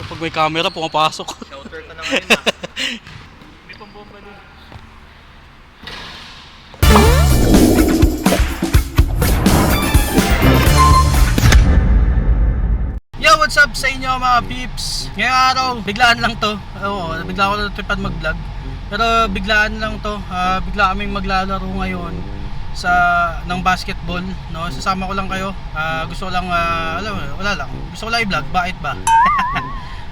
Pag may camera, pumapasok. Shouter ka na ngayon ah. May pambomba din. Yo, what's up sa inyo mga peeps? Ngayong araw, biglaan lang to. Oo, bigla ko na tripad mag-vlog. Pero biglaan lang to. Bigla kaming maglalaro ngayon ng basketball, no? Sasama ko lang kayo. Gusto ko lang alam mo, wala lang. Gusto ko lang i-vlog, bakit ba?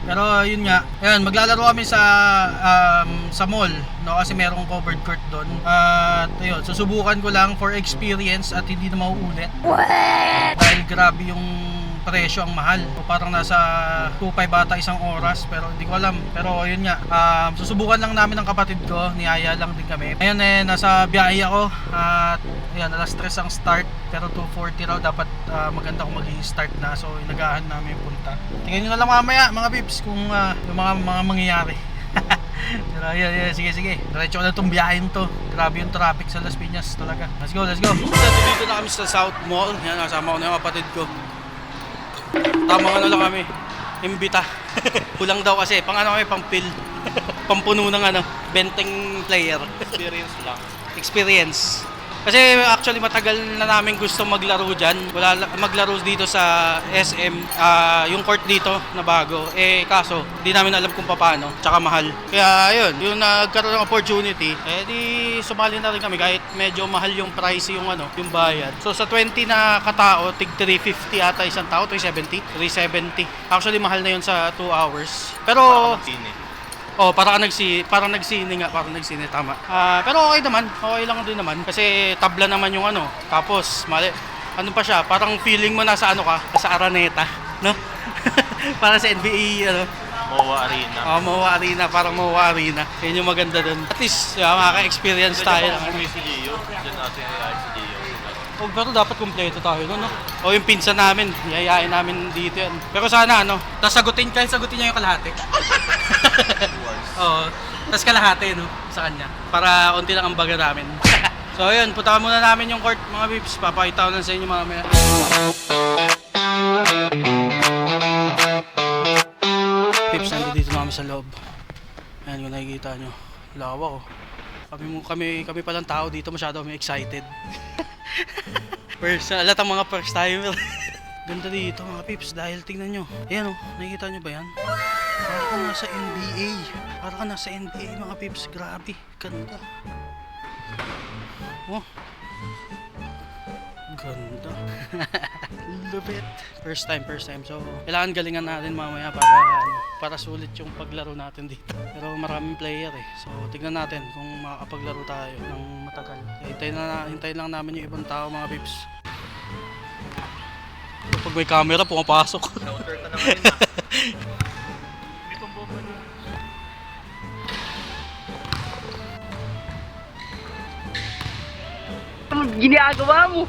Pero yun nga. Ayun, maglalaro kami sa mall, no? Kasi merong covered court doon. At ayun, susubukan ko lang for experience at hindi na mauulit. Dahil grabe yung presyo, ang mahal. O parang nasa 2.5 bata isang oras, pero hindi ko alam. Pero yun nga, susubukan lang namin ng kapatid ko, niyaya lang din kami. Ngayon nasa biyahe ako at ayan, alas 3 ang start, pero 2:40 raw dapat maganda kung mag-i-start na. So inagahan namin yung punta. Tingnan nyo na lang mamaya mga pips kung yung mga mangyayari. Pero yeah, sige. Diretso ko na itong biyahin to. Grabe yung traffic sa Las Piñas talaga. Let's go. Dito na kami sa South Mall. Yan, nasama ko na yung kapatid ko. Tamang ano lang kami, imbita. Kulang daw kasi, pang fill. Pampuno ng benteng player. Experience. Kasi actually matagal na namin gusto maglaro dyan. Maglaro dito sa SM, yung court dito na bago. Kaso, di namin alam kung paano, tsaka mahal. Kaya yun, yung nagkaroon ng opportunity, di sumali na rin kami kahit medyo mahal yung price yung bayad. So sa 20 na katao, tig 350 ata isang tao, 370. Actually mahal na yun sa 2 hours. Pero parang nagsine, tama. Pero okay lang din naman kasi tabla naman yung tapos ano pa siya, parang feeling mo nasa sa Araneta, no? Para sa NBA MOA Arena. MOA Arena, parang MOA Arena. Yun yung maganda dun. At least makaka-experience tayo. Si Gio, dyan natin si Gio. Pero dapat kumpleto tayo, no? O yung pinsan namin, yayain namin dito yan. Pero sana tapos sagutin niya yung kalahati. Oo, tapos kalahati, no? Sa kanya. Para unti lang ang baga namin. So ayun, puntahan muna namin yung court, mga bips. Papakita ko lang sa inyo mamaya. Pips, nandito na kami sa loob. Ayan, kung nakikita nyo, lawa ko. Kami palang tao dito, masyado kami excited. Alat ang mga first timer. Ganda dito mga pips, dahil tingnan nyo. Ayan nakikita nyo ba yan? Para ka nasa NBA. Para ka nasa NBA mga pips, grabe. Ganda. Ganda. Lupit. First time. So, kailangan galingan natin mamaya para sulit yung paglaro natin dito. Pero maraming player So, tignan natin kung makakapaglaro tayo ng matagal. Hintayin lang namin yung ibang tao mga pips. Pag may camera, pumapasok. Shouter ka na ngayon ah. May pambomba din. Anong ginagawa mo?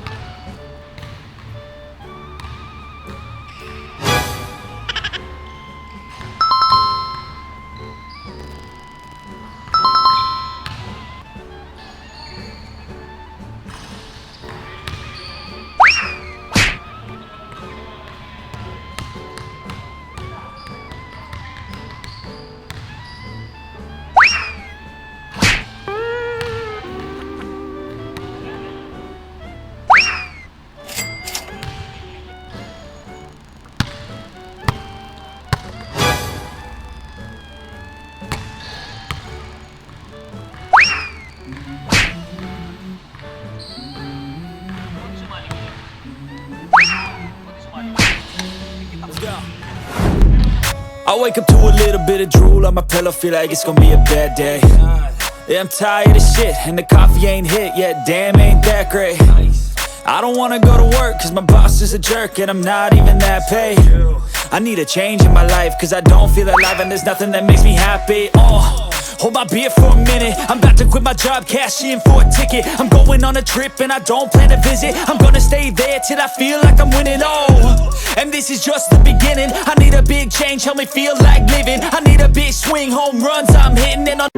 I wake up to a little bit of drool on my pillow, feel like it's gonna be a bad day. Yeah, I'm tired of shit, and the coffee ain't hit yet, damn, ain't that great. I don't wanna go to work, cause my boss is a jerk, and I'm not even that paid. I need a change in my life, cause I don't feel alive, and there's nothing that makes me happy. Hold my beer for a minute, I'm about to quit my job, cash in for a ticket. I'm going on a trip and I don't plan to visit. I'm gonna stay there till I feel like I'm winning, and this is just the beginning. I need a big change, help me feel like living. I need a big swing, home runs I'm hitting, and I'll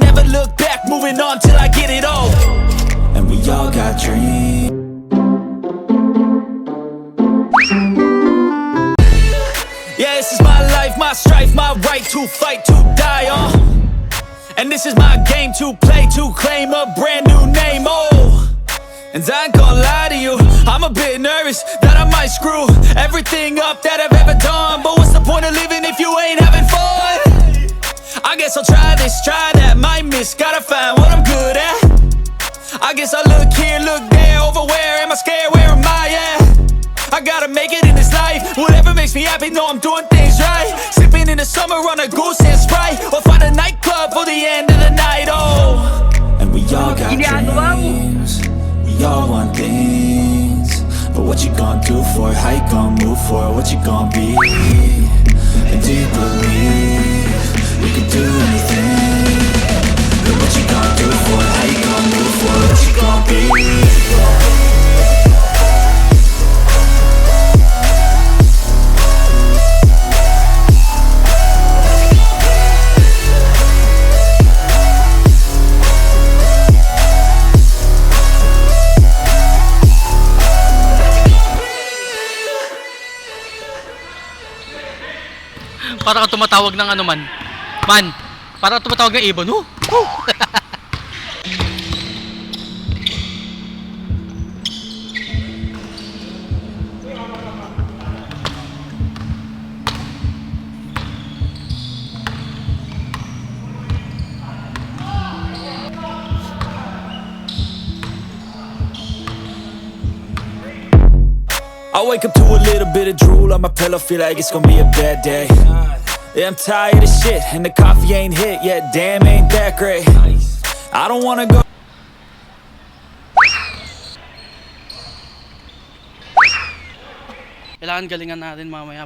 never look back, moving on till I get it all. And we all got dreams. my strife, my right to fight, to die on. And this is my game to play, to claim a brand new name, oh. And I ain't gonna lie to you, I'm a bit nervous that I might screw everything up that I've ever done. But what's the point of living if you ain't having fun? I guess I'll try this, try that, might miss, gotta find what I'm good at. I guess I look here, look there, over where am I scared, where am I at? I gotta make it in this life, whatever makes me happy, know I'm doing things right. Sipping in the summer on a goose and Sprite, or find a nightclub for the end of the night, oh. And we all got dreams, we all want things, but what you gonna do for it, how you gonna move for it, what you gonna be? And do you believe you can do anything? But what you gonna do for it, how you gonna move for it, what you gonna be? Para ka tumatawag ng ano man. Man, para ka tumatawag ng ibon. I wake up to a little bit of drool on my pillow, feel like it's gonna be a bad day. Yeah, I'm tired of shit, and the coffee ain't hit yet, damn, ain't that great. I don't wanna go. Kailangan galingan natin mamaya.